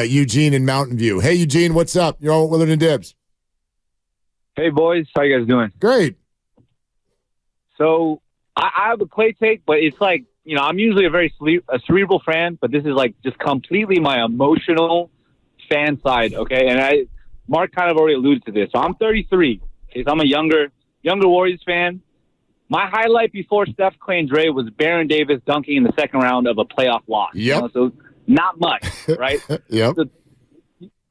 Eugene in Mountain View. Hey, Eugene, what's up? You're on Willard and Dibs. Hey, boys. How you guys doing? Great. So I have a Klay take, but it's like, I'm usually a cerebral fan, but this is like just completely my emotional fan side, okay? And Mark kind of already alluded to this. So I'm 33. Okay? So I'm a younger Warriors fan. My highlight before Steph, Klay, and Dre was Baron Davis dunking in the second round of a playoff loss. Yep. So not much, right? Yep. So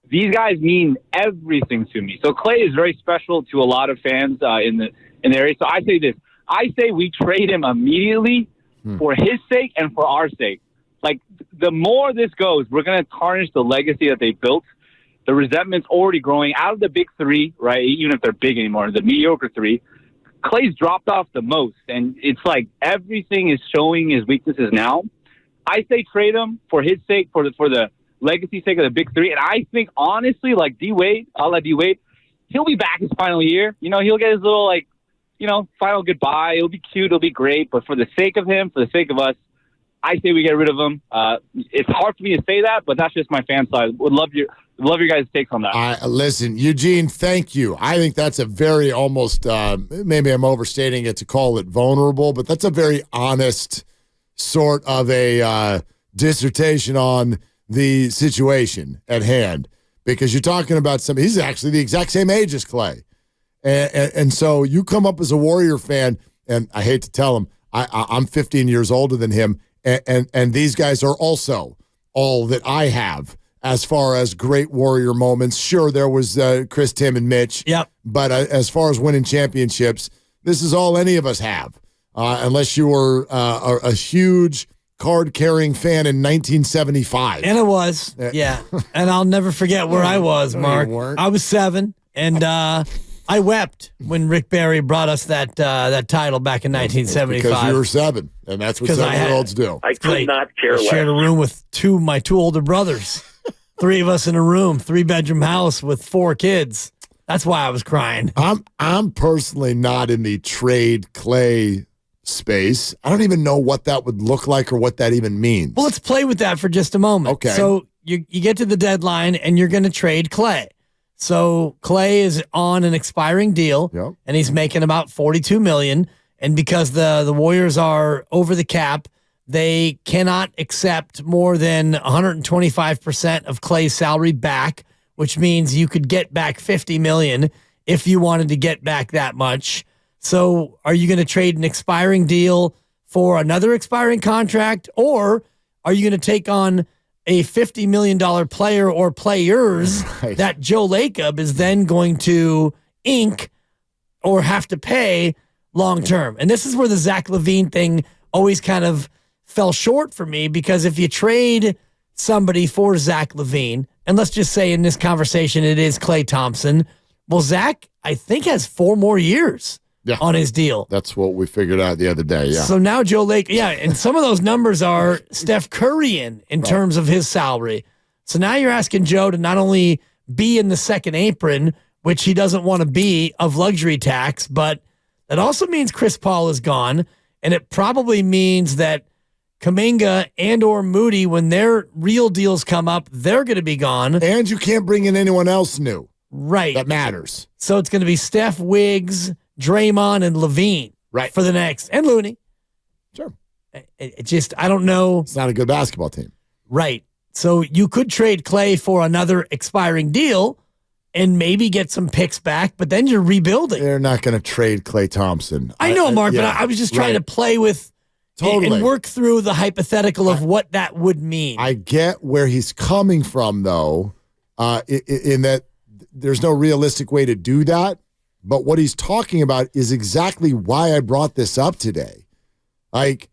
these guys mean everything to me. So Klay is very special to a lot of fans in the area. So I say this. I say we trade him immediately for his sake and for our sake. Like, the more this goes, we're going to tarnish the legacy that they built. The resentment's already growing out of the big three, right? Even if they're big anymore, the mediocre three. Klay's dropped off the most, and it's like everything is showing his weaknesses now. I say trade him for his sake, for the legacy sake of the big three. And I think, honestly, like D-Wade, he'll be back his final year. He'll get his little, final goodbye. It'll be cute. It'll be great. But for the sake of him, for the sake of us, I say we get rid of him. It's hard for me to say that, but that's just my fan side. Would love your guys' takes on that. Listen, Eugene, thank you. I think that's a very almost, maybe I'm overstating it to call it vulnerable, but that's a very honest sort of a dissertation on the situation at hand, because you're talking about somebody, he's actually the exact same age as Klay. And so you come up as a Warrior fan, and I hate to tell him, I'm 15 years older than him, and these guys are also all that I have as far as great Warrior moments. Sure, there was Chris, Tim, and Mitch. Yep. But as far as winning championships, this is all any of us have, unless you were a huge card-carrying fan in 1975. And it was, yeah. And I'll never forget where I was, Mark. I was 7, and I wept when Rick Barry brought us that title back in 1975. Because you were 7, and that's what 7-year-olds do. I could not care less. I shared a room with my two older brothers. 3 of us in a room, 3-bedroom house with 4 kids. That's why I was crying. I'm personally not in the trade Klay space. I don't even know what that would look like or what that even means. Well, let's play with that for just a moment. Okay. So you get to the deadline and you're going to trade Klay. So Klay is on an expiring deal, yep, and he's making about $42 million. And because the Warriors are over the cap, they cannot accept more than 125% of Klay's salary back, which means you could get back $50 million if you wanted to get back that much. So are you going to trade an expiring deal for another expiring contract, or are you going to take on a $50 million player or players that Joe Lacob is then going to ink or have to pay long term? And this is where the Zach LaVine thing always kind of fell short for me, because if you trade somebody for Zach LaVine, and let's just say in this conversation it is Klay Thompson, well, Zach, I think, has 4 more years on his deal. That's what we figured out the other day, yeah. So now Joe Lake, and some of those numbers are Steph Curry in terms of his salary. So now you're asking Joe to not only be in the second apron, which he doesn't want to be, of luxury tax, but that also means Chris Paul is gone, and it probably means that Kuminga and or Moody, when their real deals come up, they're going to be gone. And you can't bring in anyone else new. Right. That matters. So it's going to be Steph, Wiggs, Draymond, and LaVine for the next, and Looney. Sure. It just, I don't know. It's not a good basketball team. Right. So you could trade Klay for another expiring deal and maybe get some picks back, but then you're rebuilding. They're not going to trade Klay Thompson. I know, Mark, but I was just trying to play with and work through the hypothetical of what that would mean. I get where he's coming from, though, in that there's no realistic way to do that. But what he's talking about is exactly why I brought this up today. Like,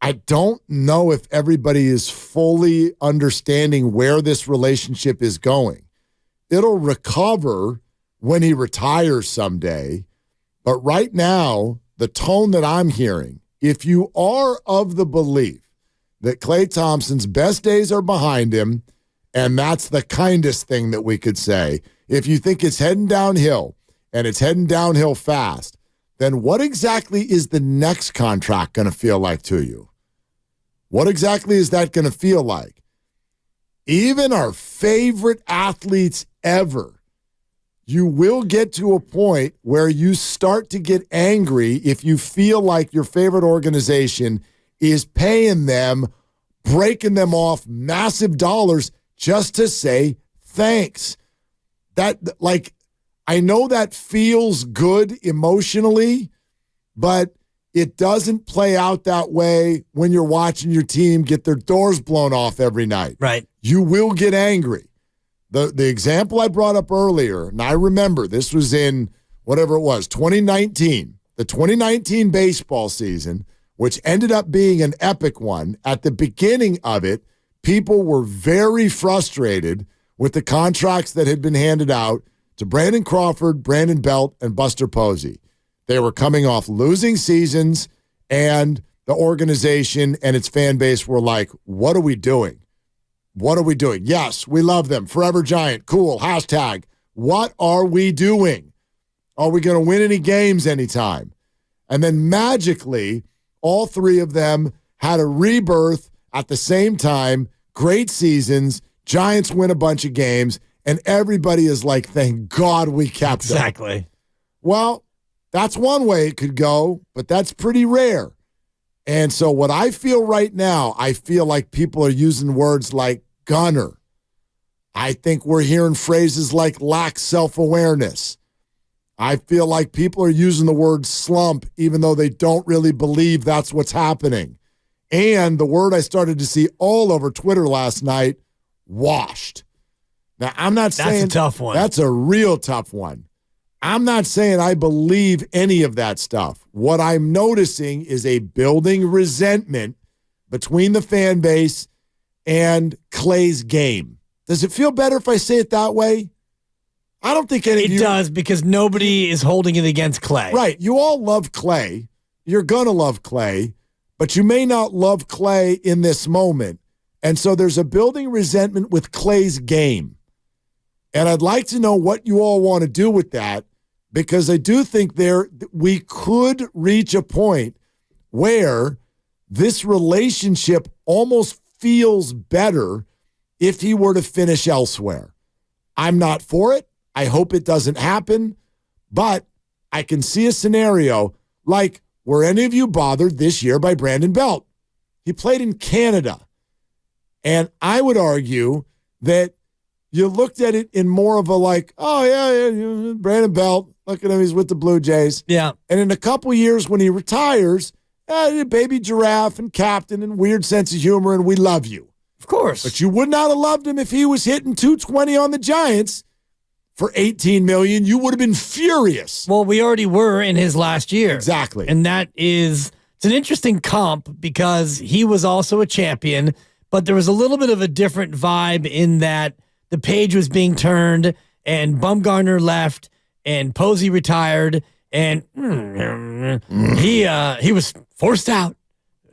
I don't know if everybody is fully understanding where this relationship is going. It'll recover when he retires someday. But right now, the tone that I'm hearing, if you are of the belief that Klay Thompson's best days are behind him, and that's the kindest thing that we could say, if you think it's heading downhill, and it's heading downhill fast, then what exactly is the next contract going to feel like to you? What exactly is that going to feel like? even our favorite athletes ever, you will get to a point where you start to get angry if you feel like your favorite organization is paying them, breaking them off massive dollars just to say thanks. That, like, I know that feels good emotionally, but it doesn't play out that way when you're watching your team get their doors blown off every night. Right. You will get angry. The example I brought up earlier, and I remember this was in whatever it was, 2019, the 2019 baseball season, which ended up being an epic one. At the beginning of it, people were very frustrated with the contracts that had been handed out to Brandon Crawford, Brandon Belt, and Buster Posey. They were coming off losing seasons, and the organization and its fan base were like, what are we doing? What are we doing? Yes, we love them. Forever Giant. Cool. Hashtag. What are we doing? Are we going to win any games anytime? And then magically, all three of them had a rebirth at the same time. Great seasons. Giants win a bunch of games. And everybody is like, thank God we kept them. Exactly. Well, that's one way it could go, but that's pretty rare. And so what I feel right now, I feel like people are using words like gunner. I think we're hearing phrases like lack self-awareness. I feel like people are using the word slump even though they don't really believe that's what's happening. And the word I started to see all over Twitter last night, washed. Now, I'm not saying that's a tough one. That's a real tough one. I'm not saying I believe any of that stuff. What I'm noticing is a building resentment between the fan base and Klay's game. Does it feel better if I say it that way? I don't think any of you... It does, because nobody is holding it against Klay. Right. You all love Klay. You're going to love Klay, but you may not love Klay in this moment. And so there's a building resentment with Klay's game. And I'd like to know what you all want to do with that, because I do think we could reach a point where this relationship almost feels better if he were to finish elsewhere. I'm not for it. I hope it doesn't happen, but I can see a scenario like, were any of you bothered this year by Brandon Belt? He played in Canada, and I would argue that you looked at it in more of a like, oh, yeah, Brandon Belt, look at him, he's with the Blue Jays. Yeah. And in a couple years when he retires, baby giraffe and captain and weird sense of humor, and we love you. Of course. But you would not have loved him if he was hitting 220 on the Giants for $18 million. You would have been furious. Well, we already were in his last year. Exactly. And it's an interesting comp because he was also a champion, but there was a little bit of a different vibe in that the page was being turned and Bumgarner left and Posey retired and he was forced out,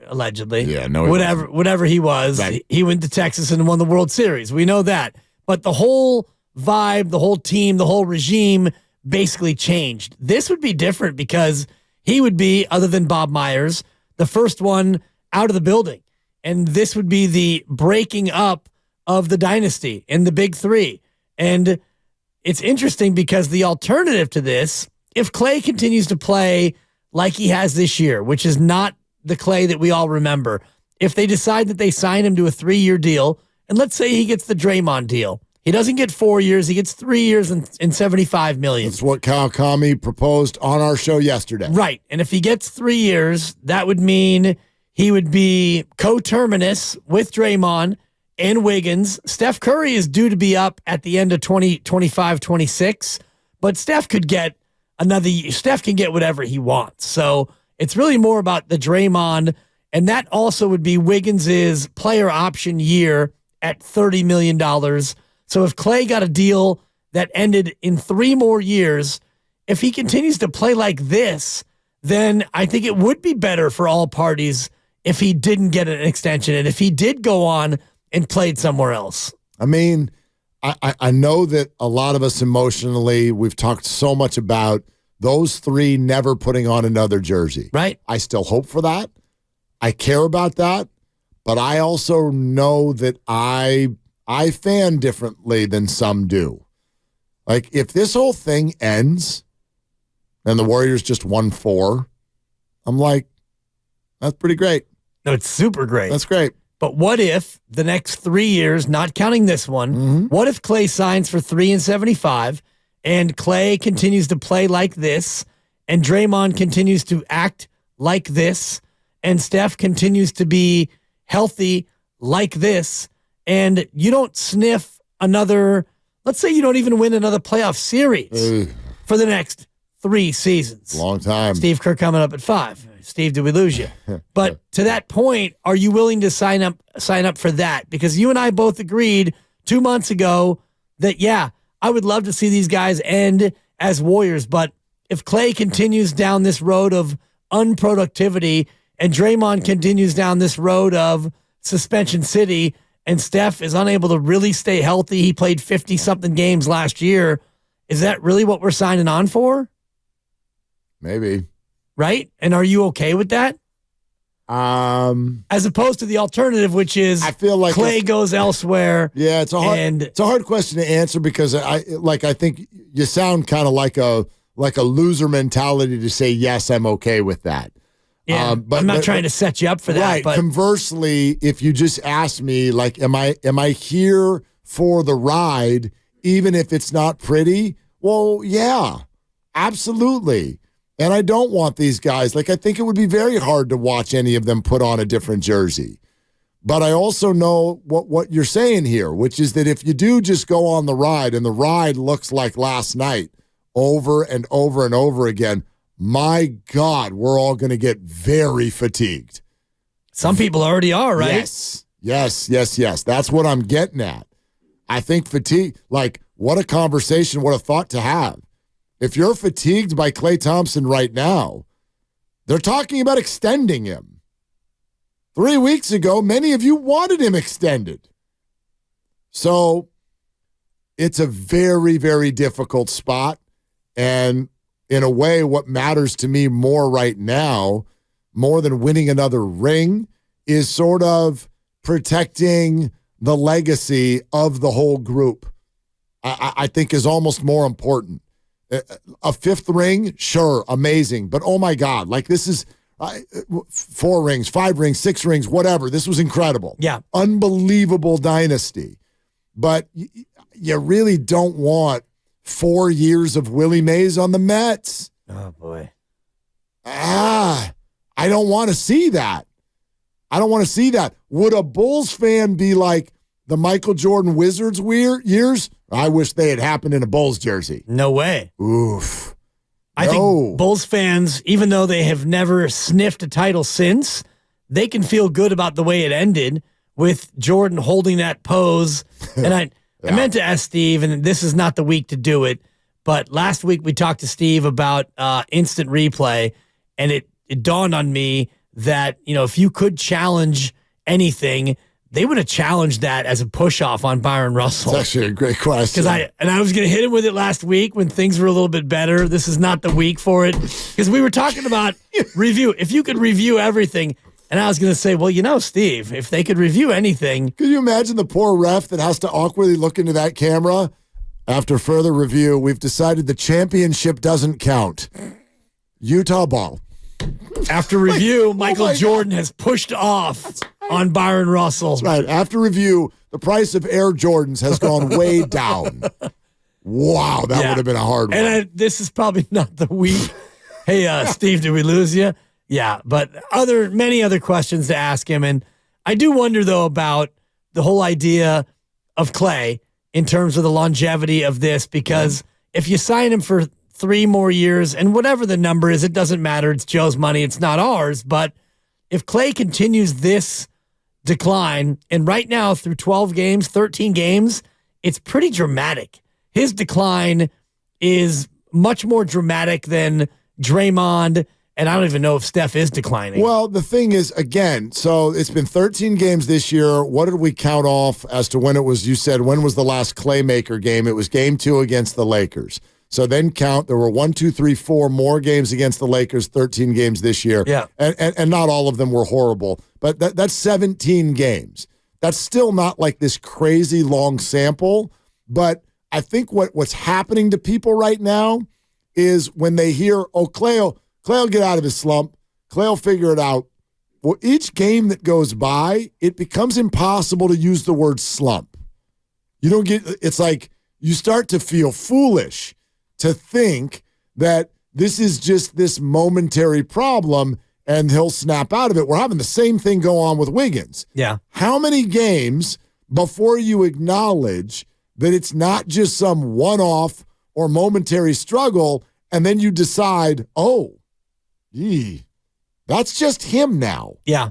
allegedly. Yeah, no, whatever he was. Right. He went to Texas and won the World Series. We know that. But the whole vibe, the whole team, the whole regime basically changed. This would be different because he would be, other than Bob Myers, the first one out of the building. And this would be the breaking up of the dynasty and the big three. And it's interesting because the alternative to this, if Klay continues to play like he has this year, which is not the Klay that we all remember, if they decide that they sign him to a 3-year deal, and let's say he gets the Draymond deal, he doesn't get 4 years, he gets 3 years and $75 million. That's what Kyle Kami proposed on our show yesterday. Right. And if he gets 3 years, that would mean he would be coterminous with Draymond and Wiggins. Steph Curry is due to be up at the end of 2025, 26, but Steph can get whatever he wants. So it's really more about the Draymond, and that also would be Wiggins' player option year at $30 million. So if Klay got a deal that ended in 3 more years, if he continues to play like this, then I think it would be better for all parties if he didn't get an extension and if he did go on and played somewhere else. I mean, I know that a lot of us emotionally, we've talked so much about those three never putting on another jersey. Right. I still hope for that. I care about that. But I also know that I I fan differently than some do. Like, if this whole thing ends and the Warriors just won 4, I'm like, that's pretty great. No, it's super great. That's great. But what if the next 3 years, not counting this one, what if Klay signs for $3 and $75 and Klay continues to play like this and Draymond continues to act like this and Steph continues to be healthy like this and you don't sniff another, let's say you don't even win another playoff series for the next 3 seasons. Long time. Steve Kerr coming up at 5. Steve, did we lose you? But to that point, are you willing to sign up for that? Because you and I both agreed 2 months ago that, yeah, I would love to see these guys end as Warriors. But if Klay continues down this road of unproductivity and Draymond continues down this road of suspension city and Steph is unable to really stay healthy, he played 50-something games last year, is that really what we're signing on for? Maybe. Right? And are you okay with that? As opposed to the alternative, which is I feel like Klay goes elsewhere. Yeah, it's a hard question to answer because I think you sound kind of like a loser mentality to say yes, I'm okay with that. Yeah, but I'm not trying to set you up for that. Right. But conversely, if you just ask me, like, am I here for the ride, even if it's not pretty? Well, yeah, absolutely. And I don't want these guys. Like, I think it would be very hard to watch any of them put on a different jersey. But I also know what you're saying here, which is that if you do just go on the ride and the ride looks like last night over and over and over again, my God, we're all going to get very fatigued. Some people already are, right? Yes. That's what I'm getting at. I think fatigue, like, what a conversation, what a thought to have. If you're fatigued by Klay Thompson right now, they're talking about extending him. 3 weeks ago, many of you wanted him extended. So it's a very, very difficult spot. And in a way, what matters to me more right now, more than winning another ring, is sort of protecting the legacy of the whole group. I think is almost more important. A 5th ring, sure, amazing. But oh my God, like, this is 4 rings, 5 rings, 6 rings, whatever. This was incredible. Yeah. Unbelievable dynasty. But you really don't want 4 years of Willie Mays on the Mets. Oh, boy. I don't want to see that. I don't want to see that. Would a Bulls fan be like the Michael Jordan Wizards years? I wish they had happened in a Bulls jersey. No way. Oof. I think Bulls fans, even though they have never sniffed a title since, they can feel good about the way it ended with Jordan holding that pose. And I meant to ask Steve, and this is not the week to do it, but last week we talked to Steve about instant replay, and it dawned on me that, if you could challenge anything, they would have challenged that as a push-off on Byron Russell. That's actually a great question. I was going to hit him with it last week when things were a little bit better. This is not the week for it. Because we were talking about review. If you could review everything, and I was going to say, well, Steve, if they could review anything. Could you imagine the poor ref that has to awkwardly look into that camera? After further review, we've decided the championship doesn't count. Utah ball. After review, Michael Jordan has pushed off on Byron Russell. That's right. After review, the price of Air Jordans has gone way down. Wow, that would have been a hard one. And this is probably not the week. Hey, Steve, did we lose you? Yeah, but many other questions to ask him. And I do wonder, though, about the whole idea of Klay in terms of the longevity of this, because if you sign him for 3 more years, and whatever the number is, it doesn't matter. It's Joe's money. It's not ours. But if Klay continues this decline, and right now through 12 games, 13 games, it's pretty dramatic. His decline is much more dramatic than Draymond, and I don't even know if Steph is declining. Well, the thing is, again, so it's been 13 games this year. What did we count off as to when it was? You said, when was the last Claymaker game? It was game 2 against the Lakers. So then count, there were 1, 2, 3, 4 more games against the Lakers, 13 games this year. Yeah. And not all of them were horrible, but that's 17 games. That's still not like this crazy long sample, but I think what's happening to people right now is when they hear, oh, Klay will get out of his slump, Klay will figure it out. Well, each game that goes by, it becomes impossible to use the word slump. It's like you start to feel foolish to think that this is just this momentary problem and he'll snap out of it. We're having the same thing go on with Wiggins. Yeah. How many games before you acknowledge that it's not just some one-off or momentary struggle, and then you decide, oh, that's just him now. Yeah.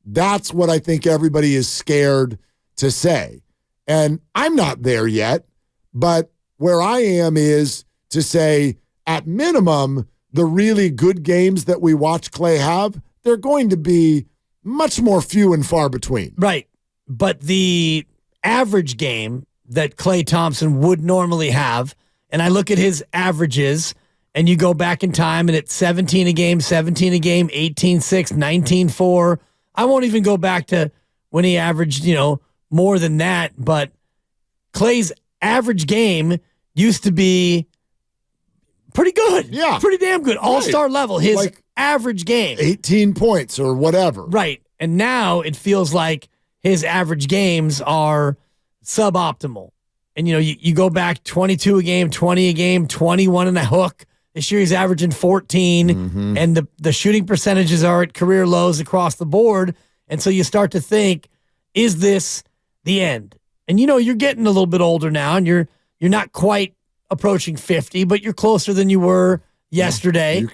That's what I think everybody is scared to say. And I'm not there yet, but where I am is to say, at minimum, the really good games that we watch Klay have, they're going to be much more few and far between. Right. But the average game that Klay Thompson would normally have, and I look at his averages, and you go back in time, and it's 17 a game, 18-6, 19-4. I won't even go back to when he averaged, more than that, but Klay's average game used to be pretty good. Yeah. Pretty damn good. All-star level. His average game. 18 points or whatever. Right. And now it feels like his average games are suboptimal. And, you go back 22 a game, 20 a game, 21 and a hook. This year he's averaging 14, and the shooting percentages are at career lows across the board. And so you start to think, is this the end? And, you're getting a little bit older now, and you're not quite approaching 50, but you're closer than you were yesterday. You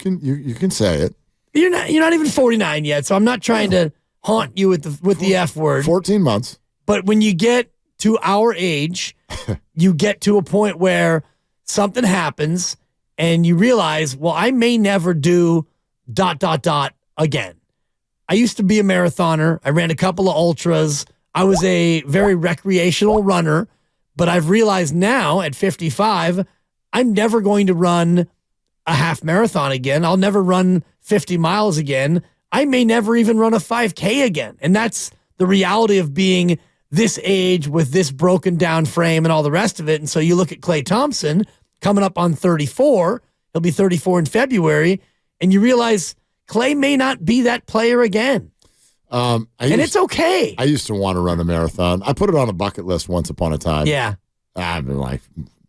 can say it. You're not even 49 yet, so I'm not trying to haunt you with the F word. 14 months. But when you get to our age, you get to a point where something happens and you realize, well, I may never do ... again. I used to be a marathoner. I ran a couple of ultras. I was a very recreational runner, but I've realized now at 55, I'm never going to run a half marathon again. I'll never run 50 miles again. I may never even run a 5K again. And that's the reality of being this age with this broken down frame and all the rest of it. And so you look at Klay Thompson coming up on 34. He'll be 34 in February. And you realize Klay may not be that player again. It's okay. I used to want to run a marathon. I put it on a bucket list once upon a time. Yeah. I've been like,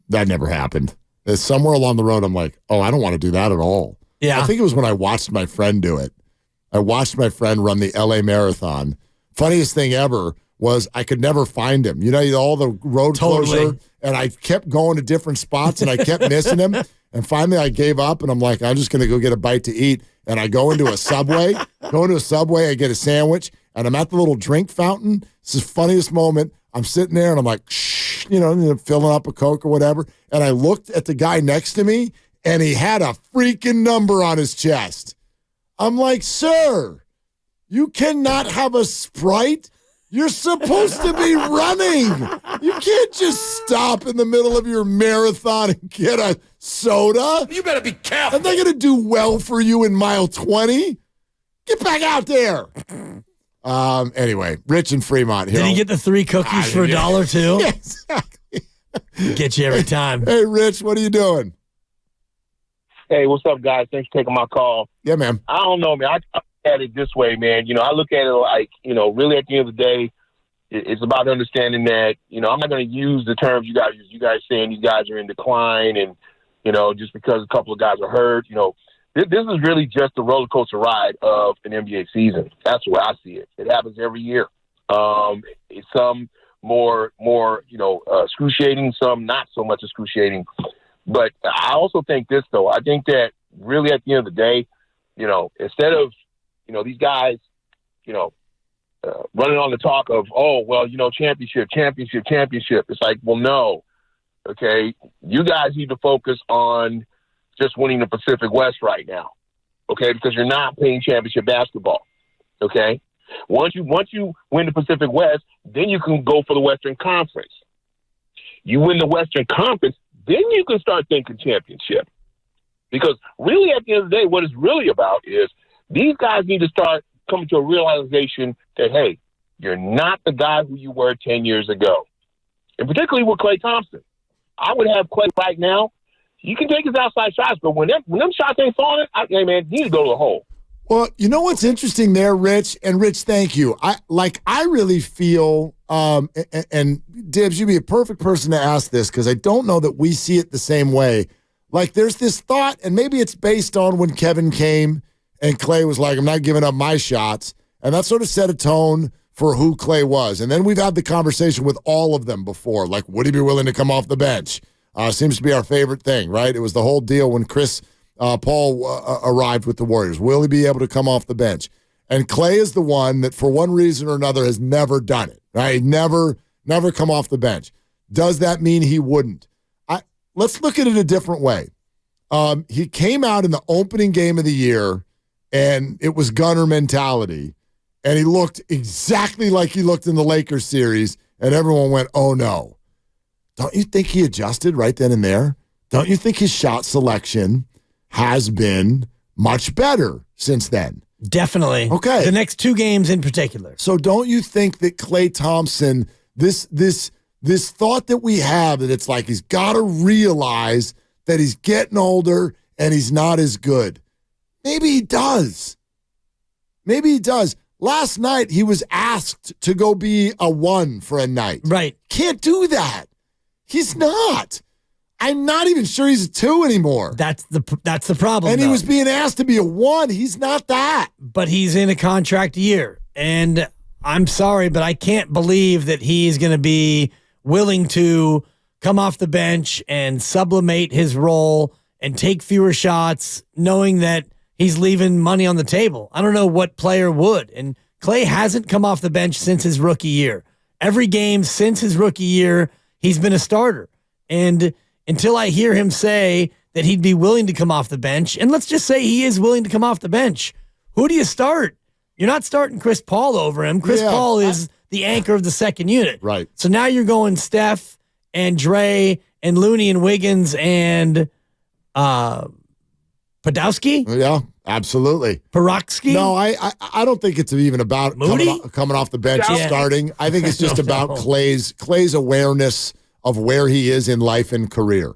that never happened. Somewhere along the road, I'm like, oh, I don't want to do that at all. Yeah. I think it was when I watched my friend do it. I watched my friend run the LA Marathon. Funniest thing ever was I could never find him. All the road closure, and I kept going to different spots, and I kept missing him. And finally, I gave up, and I'm like, I'm just going to go get a bite to eat. And I go into a Subway. I get a sandwich, and I'm at the little drink fountain. It's the funniest moment. I'm sitting there, and I'm like, shh, filling up a Coke or whatever. And I looked at the guy next to me, and he had a freaking number on his chest. I'm like, sir, you cannot have a Sprite. You're supposed to be running. You can't just stop in the middle of your marathon and get a soda. You better be careful. Are they going to do well for you in mile 20? Get back out there. Anyway, Rich in Fremont here. Did he get the 3 cookies for $1 too? Yeah, exactly. Get you every time. Hey, Rich, what are you doing? Hey, what's up, guys? Thanks for taking my call. Yeah, man. I don't know, man. I look at it this way, man. I look at it like, really at the end of the day, it's about understanding that, I'm not going to use the terms you guys use. You guys saying these guys are in decline and, just because a couple of guys are hurt, this is really just a roller coaster ride of an NBA season. That's the way I see it. It happens every year. It's some more, excruciating, some not so much excruciating. But I also think this, though. I think that really at the end of the day, instead of, these guys, running on the talk of, championship. It's like, well, no. Okay. You guys need to focus on just winning the Pacific West right now. Okay. Because you're not playing championship basketball. Okay. Once you win the Pacific West, then you can go for the Western Conference. You win the Western Conference, then you can start thinking championship. Because really at the end of the day, what it's really about is these guys need to start coming to a realization that, hey, You're not the guy who you were 10 years ago. And particularly with Klay Thompson. I would have Klay right now. You can take his outside shots, but when them shots ain't falling, hey, man, you need to go to the hole. Well, you know what's interesting there, Rich? And Rich, thank you. I really feel, and Dibs, you'd be a perfect person to ask this because I don't know that we see it the same way. Like there's this thought, and maybe it's based on when Kevin came and Klay was like, I'm not giving up my shots. And that sort of set a tone for who Klay was. And then we've had the conversation with all of them before. Like, would he be willing to come off the bench? Seems to be our favorite thing, right? It was the whole deal when Chris Paul arrived with the Warriors. Will he be able to come off the bench? And Klay is the one that, for one reason or another, has never done it, right? Never come off the bench. Does that mean he wouldn't? Let's look at it a different way. He came out in the opening game of the year, and it was gunner mentality. And he looked exactly like he looked in the Lakers series, and everyone went, oh, no. Don't you think he adjusted right then and there? Don't you think his shot selection has been much better since then? Definitely. Okay. The next 2 games in particular. So don't you think that Klay Thompson, this thought that we have that it's like he's got to realize that he's getting older and he's not as good? Maybe he does. Maybe he does. Last night, he was asked to go be a 1 for a night. Right. Can't do that. He's not. I'm not even sure he's a 2 anymore. That's the problem. And he was being asked to be a 1. He's not that. But he's in a contract year. And I'm sorry, but I can't believe that he's going to be willing to come off the bench and sublimate his role and take fewer shots, knowing that he's leaving money on the table. I don't know what player would. And Klay hasn't come off the bench since his rookie year. Every game since his rookie year, he's been a starter. And until I hear him say that he'd be willing to come off the bench, and let's just say he is willing to come off the bench, who do you start? You're not starting Chris Paul over him. Chris Paul is the anchor of the second unit. Right. So now you're going Steph and Dre and Looney and Wiggins and Podolski? Yeah, absolutely. Peroxky? No, I don't think it's even about coming off the bench and starting. I think it's just about Klay's awareness of where he is in life and career.